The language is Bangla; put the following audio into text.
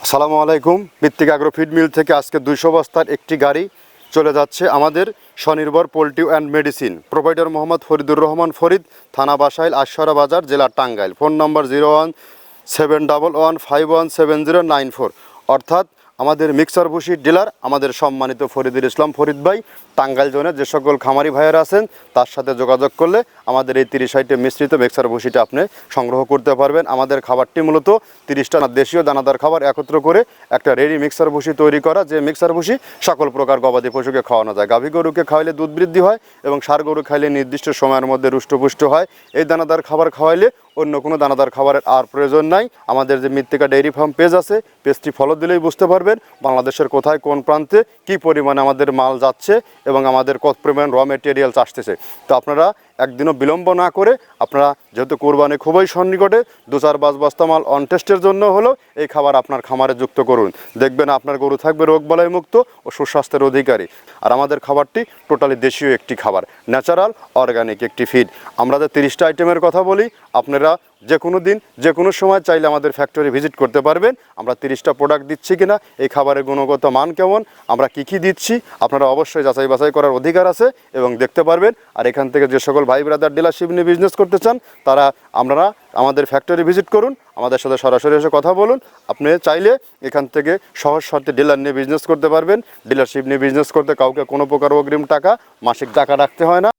আসসালামু আলাইকুম। ভিত্তিক অ্যাগ্রো ফিড মিল থেকে আজকে 200 বস্তার একটি গাড়ি চলে যাচ্ছে আমাদের স্বনির্ভর poultry and medicine provider Mohammad Faridur Rahman Farid, থানা বাসাইল, আশরা বাজার, জেলা টাঙ্গাইল। ফোন নম্বর 017111517094। অর্থাৎ আমাদের মিক্সার ভুসির ডিলার আমাদের সম্মানিত ফরিদুল ইসলাম ফরিদ ভাই টাঙ্গাইল জোনে যে সকল খামারি ভাইয়েরা আছেন তার সাথে যোগাযোগ করলে আমাদের এই 30 আইটেম মিশ্রিত মিক্সার ভুসিটা আপনি সংগ্রহ করতে পারবেন। আমাদের খাবারটি মূলত 30টা দেশীয় দানাদার খাবার একত্র করে একটা রেডি মিক্সার ভুসি তৈরি করা, যে মিক্সার ভুসি সকল প্রকার গবাদি পশুকে খাওয়ানো যায়। গাভী গরুকে খাওয়াইলে দুধ বৃদ্ধি হয় এবং ষাঁড় গরু খাইলে নির্দিষ্ট সময়ের মধ্যে রুষ্টপুষ্ট হয়। এই দানাদার খাবার খাওয়াইলে অন্য কোনো দানাদার খাবারের আর প্রয়োজন নাই। আমাদের যে মৃত্তিকা ডেইরি ফার্ম পেজ আছে, পেজটি ফলো দিলেই বুঝতে পারবেন বাংলাদেশের কোথায় কোন প্রান্তে কী পরিমাণে আমাদের মাল যাচ্ছে এবং আমাদের কত পরিমাণ র মেটেরিয়ালস আসতেছে। তো আপনারা একদিনও বিলম্ব না করে, আপনারা যেহেতু কোরবানি খুবই সন্নিকটে, 2-4-5 বস্তা মাল অন টেস্টের জন্য হলেও এই খাবার আপনার খামারে যুক্ত করুন। দেখবেন আপনার গরু থাকবে রোগবালাই মুক্ত ও সুস্বাস্থ্যের অধিকারী। আর আমাদের খাবারটি টোটালি দেশীয় একটি খাবার, ন্যাচারাল অর্গানিক একটি ফিড। আমরা যে 30টা আইটেমের কথা বলি, আপনারা যে কোনো দিন যে কোনো সময় চাইলে আমাদের ফ্যাক্টরি ভিজিট করতে পারবেন। আমরা 30টা প্রোডাক্ট দিচ্ছি কিনা, এই খাবারের গুণগত মান কেমন, আমরা কী দিচ্ছি, আপনারা অবশ্যই যাচাই বাছাই করার অধিকার আছে এবং দেখতে পারবেন। আর এখান থেকে যে সকল ভাই ব্রাদার ডিলারশিপ নিয়ে বিজনেস করতে চান তারা আপনারা আমাদের ফ্যাক্টরি ভিজিট করুন, আমাদের সাথে সরাসরি এসে কথা বলুন। আপনি চাইলে এখান থেকে সহজ শর্তে ডিলার নিয়ে বিজনেস করতে পারবেন। ডিলারশিপ নিয়ে বিজনেস করতে কাউকে কোনো প্রকার অগ্রিম টাকা, মাসিক টাকা রাখতে হয় না।